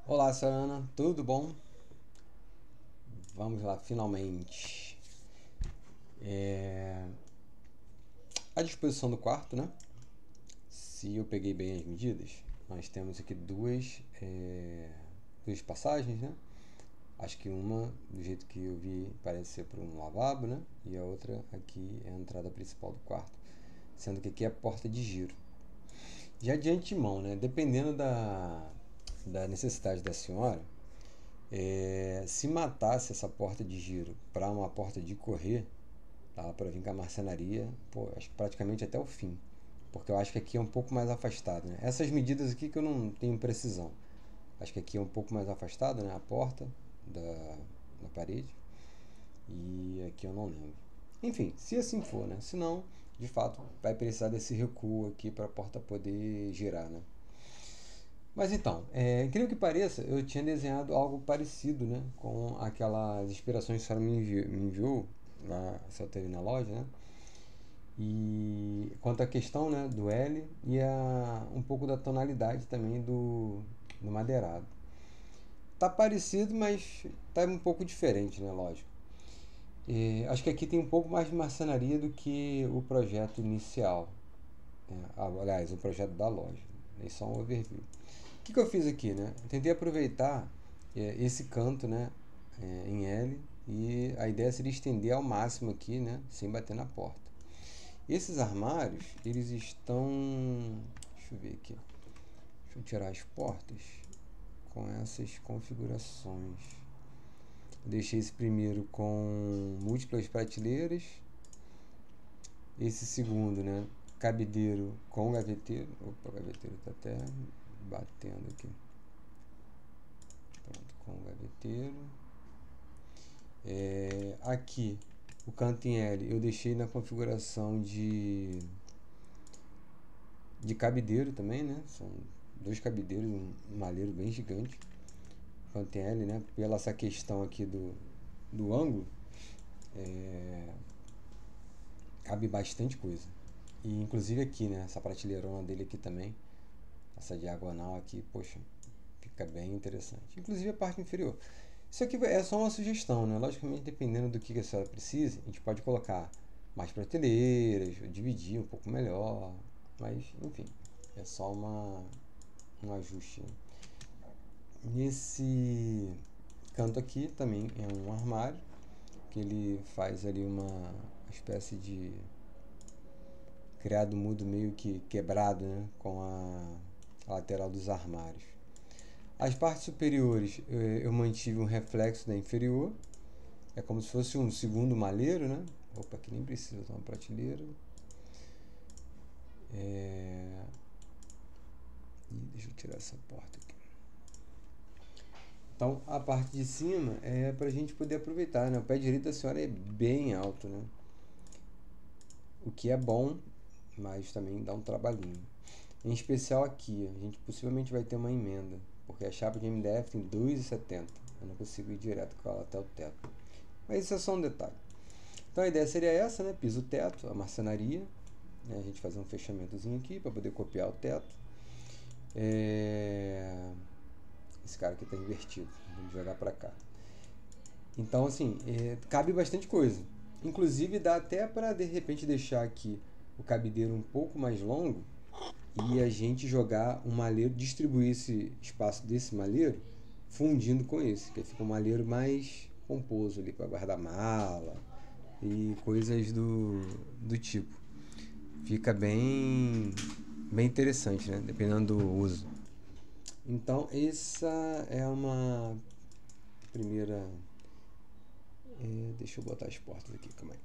Olá, Sarana, tudo bom? Vamos lá, finalmente. É... A disposição do quarto, né? Se eu peguei bem as medidas, nós temos aqui duas passagens, né? Acho que uma, do jeito que eu vi, parece ser para um lavabo, né? E a outra aqui é a entrada principal do quarto, sendo que aqui é a porta de giro. Já de antemão, né? Dependendo da necessidade da senhora, se matasse essa porta de giro para uma porta de correr, tá? Para vir com a marcenaria, pô, acho que praticamente até o fim, porque eu acho que aqui é um pouco mais afastado, né? Essas medidas aqui que eu não tenho precisão, acho que aqui é um pouco mais afastado, né? A porta da parede, e aqui eu não lembro. Enfim, se assim for, né? Se não, de fato, vai precisar desse recuo aqui para a porta poder girar, né? Mas então, incrível que pareça, eu tinha desenhado algo parecido, né? Com aquelas inspirações que a senhora me enviou, lá, se eu teve na loja, né? E quanto à questão, né, do L e um pouco da tonalidade também do madeirado. Tá parecido, mas tá um pouco diferente, né? Lógico. Acho que aqui tem um pouco mais de marcenaria do que o projeto inicial. Aliás, o projeto da loja. É só um overview. O que eu fiz aqui, né? Eu tentei aproveitar esse canto, né, em L, e a ideia seria estender ao máximo aqui, né, sem bater na porta. Esses armários, eles estão... Deixa eu ver aqui. Deixa eu tirar as portas com essas configurações. Eu deixei esse primeiro com múltiplas prateleiras. Esse segundo, né, cabideiro com gaveteiro. Opa, o gaveteiro está até batendo aqui. Pronto, com gaveteiro. Aqui, o canto em L, eu deixei na configuração de cabideiro também, né? São dois cabideiros, um malheiro bem gigante. Canto em L, né? Pela essa questão aqui do ângulo, cabe bastante coisa. E inclusive aqui, né? Essa prateleirona dele aqui também, essa diagonal aqui, poxa, fica bem interessante. Inclusive a parte inferior. Isso aqui é só uma sugestão, né? Logicamente, dependendo do que a senhora precise, a gente pode colocar mais prateleiras, dividir um pouco melhor, mas enfim, é só um ajuste. Nesse canto aqui também é um armário, que ele faz ali uma espécie de criado mudo meio que quebrado, né? Com a lateral dos armários. As partes superiores eu mantive um reflexo da inferior. É como se fosse um segundo malheiro, né? Opa, aqui nem precisa de uma prateleira. Deixa eu tirar essa porta aqui. Então, a parte de cima é para a gente poder aproveitar, né? O pé direito da senhora é bem alto, né? O que é bom, mas também dá um trabalhinho. Em especial aqui, a gente possivelmente vai ter uma emenda, porque a chapa de MDF tem 2,70. Eu não consigo ir direto com ela até o teto. Mas isso é só um detalhe. Então a ideia seria essa, né? Piso teto, a marcenaria, né? A gente fazer um fechamentozinho aqui para poder copiar o teto. Esse cara aqui está invertido, vamos jogar para cá. Então assim, cabe bastante coisa. Inclusive dá até para de repente deixar aqui o cabideiro um pouco mais longo e a gente jogar um malheiro, distribuir esse espaço desse malheiro fundindo com esse, que fica um malheiro mais pomposo ali para guardar mala e coisas do tipo. Fica bem interessante, né? Dependendo do uso. Então, essa é uma primeira. Deixa eu botar as portas aqui, calma aí.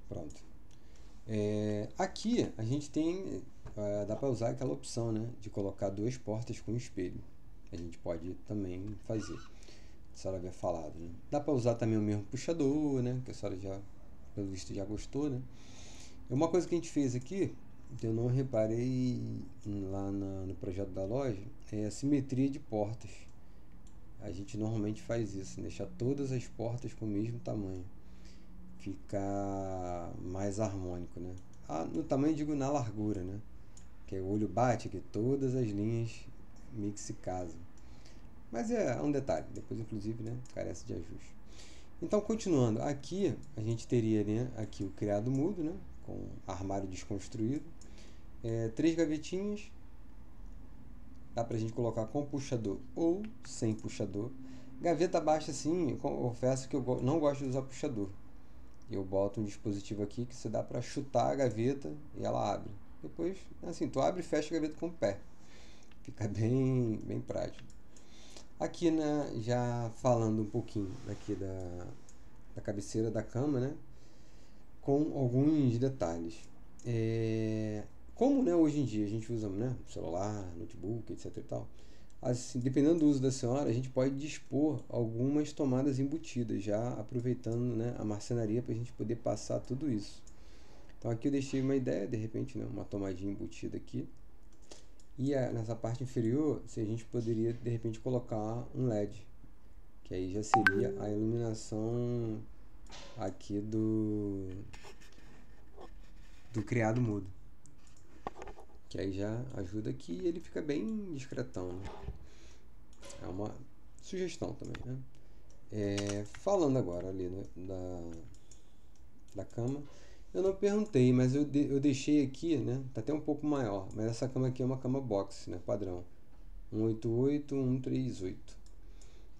Pronto. Aqui a gente tem. Dá para usar aquela opção, né? De colocar duas portas com espelho. A gente pode também fazer. A senhora havia falado, né? Dá para usar também o mesmo puxador, né? Que a senhora já, pelo visto, já gostou, né? Uma coisa que a gente fez aqui, que eu não reparei lá no projeto da loja, é a simetria de portas. A gente normalmente faz isso, deixar todas as portas com o mesmo tamanho. Fica mais harmônico, né? No tamanho, digo na largura, né? Que o olho bate que todas as linhas meio que se casam. Mas é um detalhe, depois inclusive, né, carece de ajuste. Então, continuando, aqui a gente teria, né, aqui o criado mudo, né, com armário desconstruído, 3 gavetinhas, dá pra gente colocar com puxador ou sem puxador. Gaveta baixa, assim, eu confesso que eu não gosto de usar puxador. Eu boto um dispositivo aqui que você dá pra chutar a gaveta e ela abre. Depois, assim, tu abre e fecha a gaveta com o pé. Fica bem prático. Aqui, né, já falando um pouquinho aqui da cabeceira da cama, né, com alguns detalhes. Como, né, hoje em dia a gente usa, né, celular, notebook, etc e tal, assim, dependendo do uso da senhora, a gente pode dispor algumas tomadas embutidas, já aproveitando, né, a marcenaria para a gente poder passar tudo isso. Então aqui eu deixei uma ideia, de repente, né, uma tomadinha embutida aqui. E nessa parte inferior, se a gente poderia de repente colocar um LED, que aí já seria a iluminação aqui do criado mudo, que aí já ajuda aqui e ele fica bem discretão, né? É uma sugestão também, né? Falando agora ali, né, da cama, eu não perguntei, mas eu deixei aqui, né? Tá até um pouco maior, mas essa cama aqui é uma cama box, né? Padrão 188, 138.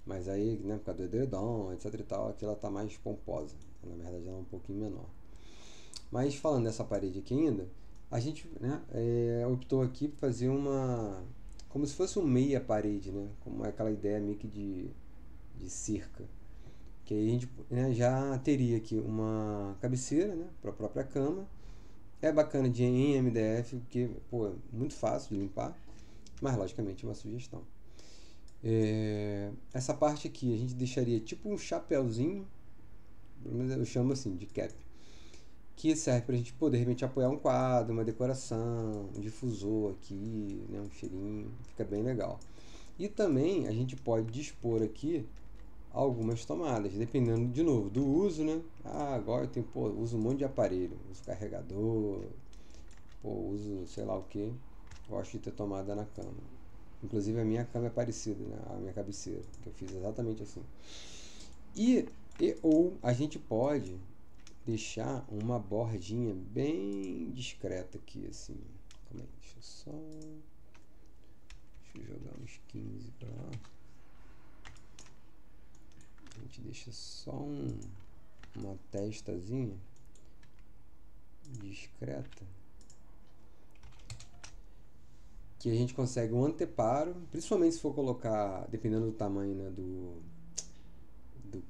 Mas aí, né, por causa do edredom, etc e tal, aqui ela tá mais pomposa. Na verdade ela é um pouquinho menor. Mas falando dessa parede aqui ainda, a gente, né, optou aqui por fazer como se fosse um meia parede, né? Como é aquela ideia meio que de cerca. Que aí a gente, né, já teria aqui uma cabeceira, né, para a própria cama. É bacana em MDF, porque, pô, é muito fácil de limpar, mas logicamente é uma sugestão. Essa parte aqui a gente deixaria tipo um chapéuzinho, pelo menos eu chamo assim, de cap, que serve para a gente poder, de repente, apoiar um quadro, uma decoração, um difusor aqui, né, um cheirinho, fica bem legal. E também a gente pode dispor aqui algumas tomadas, dependendo, de novo, do uso, né? Agora eu tenho, uso um monte de aparelho, uso carregador, uso sei lá o que, gosto de ter tomada na cama. Inclusive a minha cama é parecida, né? A minha cabeceira, que eu fiz exatamente assim. Ou a gente pode deixar uma bordinha bem discreta aqui, assim. Calma aí, deixa eu jogar uns 15 pra lá. A gente deixa só uma testazinha discreta, que a gente consegue um anteparo, principalmente se for colocar, dependendo do tamanho, né, do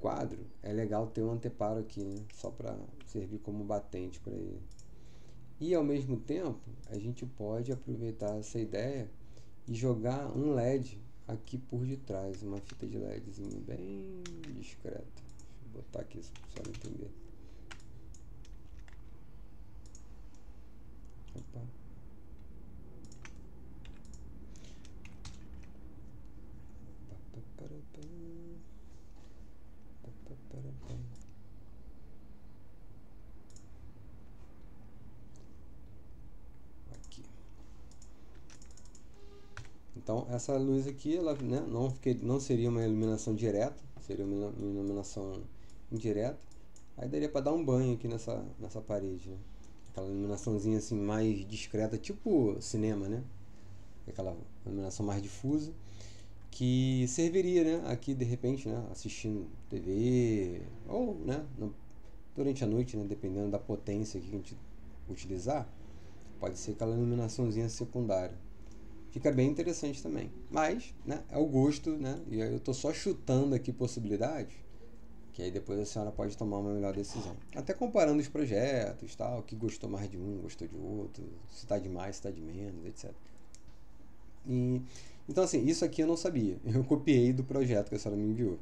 quadro, é legal ter um anteparo aqui, né, só para servir como batente para ele. E ao mesmo tempo, a gente pode aproveitar essa ideia e jogar um LED aqui por detrás, uma fita de LEDzinho bem discreta. Deixa eu botar aqui para você entender. Opa. Aqui. Então essa luz aqui, ela, né, não seria uma iluminação direta, seria uma iluminação indireta. Aí daria para dar um banho aqui nessa parede, né? Aquela iluminaçãozinha assim mais discreta, tipo cinema, né? Aquela iluminação mais difusa, que serviria, né, aqui de repente, né, assistindo TV ou, né, durante a noite, né, dependendo da potência que a gente utilizar, pode ser aquela iluminaçãozinha secundária. Fica bem interessante também. Mas, né, é o gosto, né? E aí eu tô só chutando aqui possibilidades, que aí depois a senhora pode tomar uma melhor decisão. Até comparando os projetos, tal, que gostou mais de um, gostou de outro, se está de mais, se está de menos, etc. Então, assim, isso aqui eu não sabia. Eu copiei do projeto que a senhora me enviou.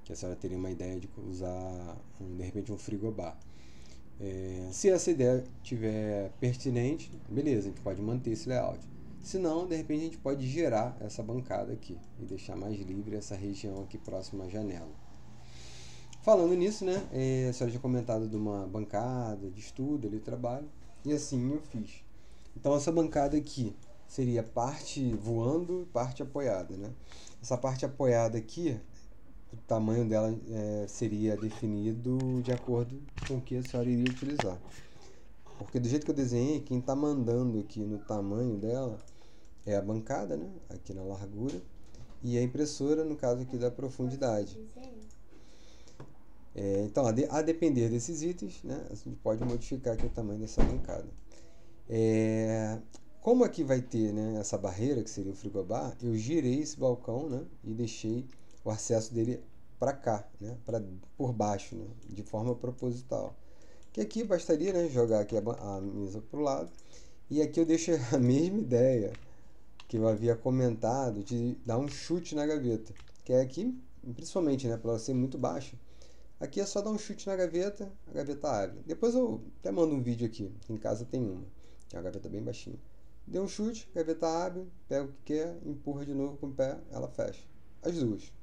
Que a senhora teria uma ideia de usar, de repente, um frigobar. Se essa ideia tiver pertinente, beleza, a gente pode manter esse layout. Se não, de repente a gente pode gerar essa bancada aqui e deixar mais livre essa região aqui próxima à janela. Falando nisso, né, a senhora tinha comentado de uma bancada de estudo ali, trabalho, e assim eu fiz. Então essa bancada aqui, seria parte voando e parte apoiada, né? Essa parte apoiada aqui, o tamanho dela seria definido de acordo com o que a senhora iria utilizar. Porque do jeito que eu desenhei, quem está mandando aqui no tamanho dela é a bancada, né? Aqui na largura. E a impressora, no caso aqui da profundidade. Então, a depender desses itens, né, a gente pode modificar aqui o tamanho dessa bancada. Como aqui vai ter, né, essa barreira, que seria o frigobar, eu girei esse balcão, né, e deixei o acesso dele para cá, né, por baixo, né, de forma proposital. Que aqui bastaria, né, jogar aqui a mesa para o lado. E aqui eu deixo a mesma ideia que eu havia comentado de dar um chute na gaveta. Que é aqui, principalmente, né, para ela ser muito baixa. Aqui é só dar um chute na gaveta, a gaveta abre. Depois eu até mando um vídeo aqui, em casa tem uma, que é uma gaveta bem baixinha. Deu um chute, a gaveta abre, pega o que quer, empurra de novo com o pé, ela fecha. As duas.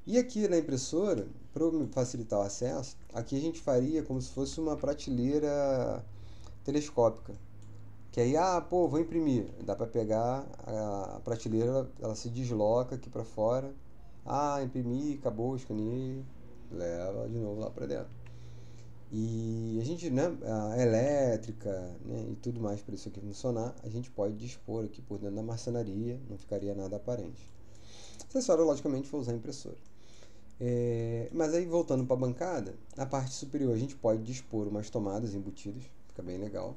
E aqui na impressora, para facilitar o acesso, aqui a gente faria como se fosse uma prateleira telescópica. Que aí, vou imprimir. Dá para pegar a prateleira, ela se desloca aqui para fora. Imprimi, acabou, escaneei, leva de novo lá para dentro. E a gente, né, a elétrica, né, e tudo mais para isso aqui funcionar, a gente pode dispor aqui por dentro da marcenaria, não ficaria nada aparente. A senhora, logicamente, for usar a impressora. Mas aí, voltando para a bancada, na parte superior a gente pode dispor umas tomadas embutidas, fica bem legal.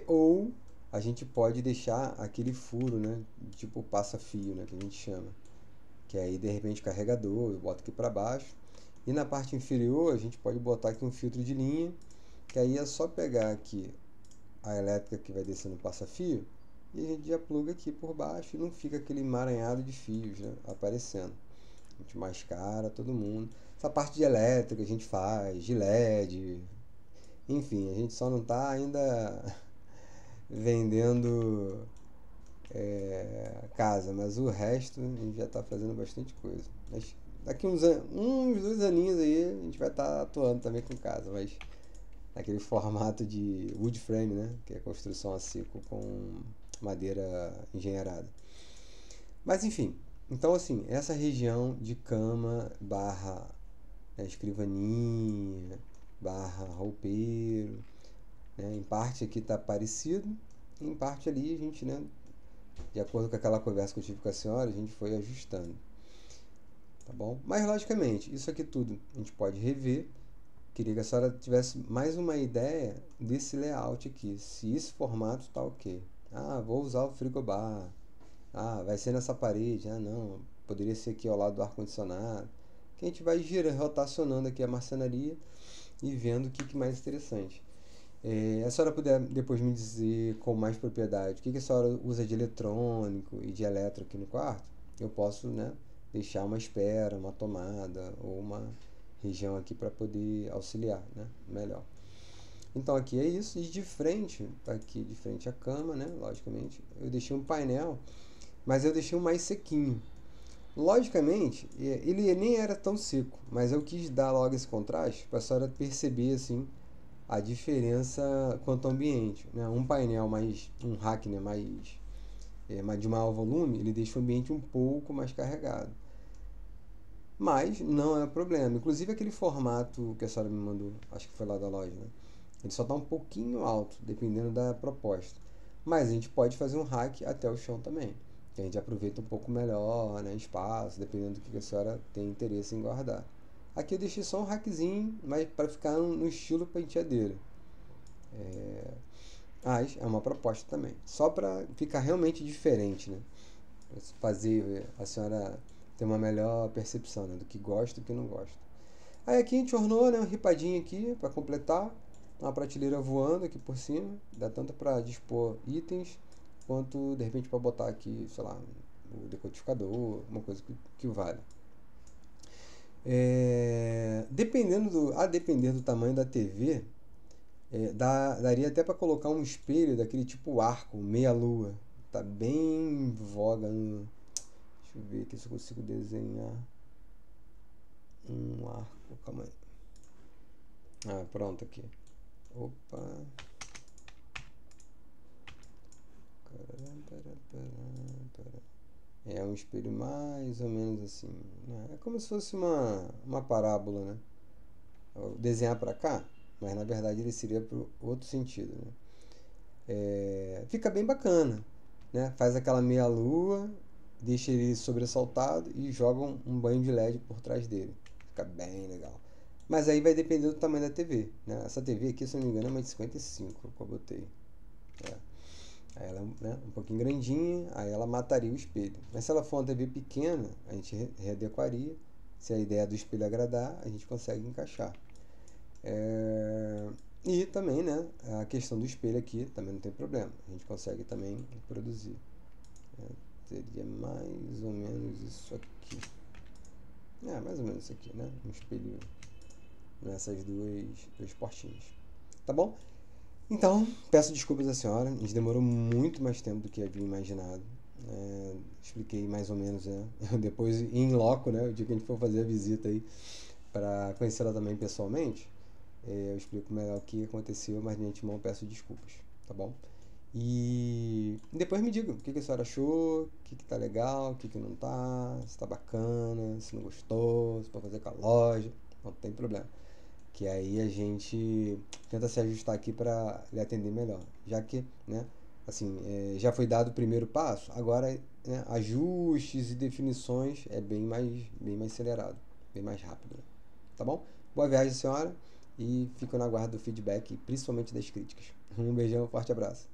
Ou a gente pode deixar aquele furo, né, tipo passa-fio, né, que a gente chama. Que aí, de repente, carregador, eu boto aqui para baixo. E na parte inferior a gente pode botar aqui um filtro de linha, que aí é só pegar aqui a elétrica que vai descer no passa-fio e a gente já pluga aqui por baixo e não fica aquele emaranhado de fios, né, aparecendo. A gente mascara todo mundo. Essa parte de elétrica a gente faz, de LED, enfim, a gente só não está ainda vendendo casa, mas o resto a gente já está fazendo bastante coisa. Mas daqui uns 2 aninhos aí a gente vai estar atuando também com casa, mas naquele formato de wood frame, né? Que é construção a seco com madeira engenheirada. Mas enfim, então assim, essa região de cama barra escrivaninha, barra roupeiro, né? Em parte aqui está parecido, em parte ali a gente, né, de acordo com aquela conversa que eu tive com a senhora, a gente foi ajustando. Tá bom? Mas, logicamente, isso aqui tudo a gente pode rever. Queria que a senhora tivesse mais uma ideia desse layout aqui. Se esse formato está ok. Vou usar o frigobar. Vai ser nessa parede. Não. Poderia ser aqui ao lado do ar-condicionado. Que a gente vai girando, rotacionando aqui a marcenaria e vendo o que mais interessante. A senhora puder depois me dizer com mais propriedade o que a senhora usa de eletrônico e de elétrico aqui no quarto, eu posso, né, deixar uma espera, uma tomada ou uma região aqui para poder auxiliar, né, melhor. Então aqui é isso, e de frente, aqui de frente à cama, né, logicamente, eu deixei um painel, mas eu deixei um mais sequinho. Logicamente, ele nem era tão seco, mas eu quis dar logo esse contraste para a senhora perceber assim a diferença quanto ao ambiente, né? Um painel um rack, né, de maior volume, ele deixa o ambiente um pouco mais carregado. Mas não é problema. Inclusive aquele formato que a senhora me mandou, acho que foi lá da loja, né? Ele só está um pouquinho alto, dependendo da proposta. Mas a gente pode fazer um rack até o chão também. Que a gente aproveita um pouco melhor, né, espaço, dependendo do que a senhora tem interesse em guardar. Aqui eu deixei só um rackzinho, mas para ficar no estilo penteadeira. Mas é uma proposta também. Só para ficar realmente diferente, né? Pra fazer a senhora ter uma melhor percepção, né, do que gosta e do que não gosta. Aí aqui a gente ornou, né, uma ripadinha aqui para completar. Uma prateleira voando aqui por cima. Dá tanto para dispor itens, quanto de repente para botar aqui, sei lá, o decodificador, uma coisa que vale. A depender do tamanho da TV, daria até para colocar um espelho daquele tipo arco, meia-lua. Tá bem em voga no. Deixa eu ver aqui se eu consigo desenhar um arco. Calma aí. Pronto aqui. Opa. É um espelho mais ou menos assim, né? É como se fosse uma parábola, né? Eu desenhar para cá, mas na verdade ele seria para o outro sentido, né? Fica bem bacana, né? Faz aquela meia lua, deixa ele sobressaltado e joga um banho de LED por trás dele. Fica bem legal. Mas aí vai depender do tamanho da TV, né? Essa TV aqui, se eu não me engano, é uma de 55 que eu botei. É. Aí ela é, né, um pouquinho grandinha, aí ela mataria o espelho. Mas se ela for uma TV pequena, a gente readequaria. Se a ideia do espelho agradar, a gente consegue encaixar. É, E também, né, a questão do espelho aqui também não tem problema. A gente consegue também produzir. É, Seria mais ou menos isso aqui. Mais ou menos isso aqui, né? Um espelho nessas duas portinhas. Tá bom? Então, peço desculpas à senhora. A gente demorou muito mais tempo do que havia imaginado. Expliquei mais ou menos, né? Depois em loco, né? O dia que a gente for fazer a visita aí para conhecê-la também pessoalmente, eu explico melhor o que aconteceu, mas de antemão peço desculpas, tá bom? E depois me diga o que a senhora achou, o que tá legal, o que não tá, se tá bacana, se não gostou, se pode fazer com a loja, não tem problema. Que aí a gente tenta se ajustar aqui para lhe atender melhor. Já que, né, assim, já foi dado o primeiro passo, agora, né, ajustes e definições é bem mais acelerado, bem mais rápido. Tá bom? Boa viagem, senhora, e fico na guarda do feedback, principalmente das críticas. Um beijão, um forte abraço.